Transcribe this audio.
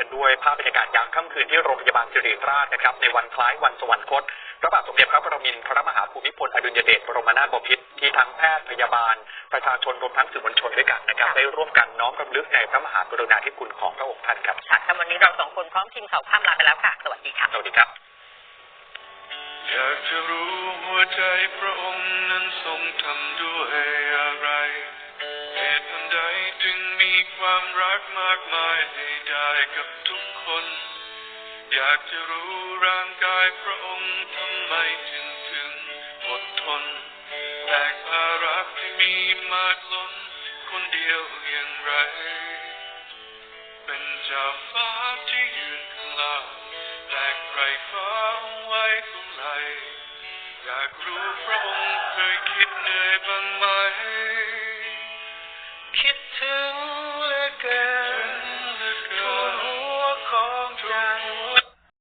กันด้วยภาพบรรยากาศยามค่ำคืนที่โรงพยาบาลสิริราชนะครับในวันคล้ายวันสวรรคตพระบาทสมเด็จพระปรมินทรมหาภูมิพลอดุลยเดชบรมนาถบพิตรที่ทั้งแพทย์พยาบาลประชาชนรวมทั้งสื่อมวลชนด้วยกันนะครับได้ร่วมกันน้อมรำลึกในพระมหากรุณาธิคุณของพระองค์ท่านครับค่ะวันนี้เรา2 คนพร้อมทีมข่าวข้ามลาไปแล้วค่ะสวัสดีค่ะสวัสดีครับอยากจะรู้หัวใจพระองค์นั้นทรงทำด้วยอะไรเหตุอันใดจึงมีความรักมากมายให้ได้กับทุกคนอยากจะรู้ร่างกายพระองค์ทำไมถึงอดทนแบกภาระที่มีมากล้นคนเดียวอย่างไรเป็นเจ้าฟ้าที่ยืนข้างล่างแบกไพรฟ้า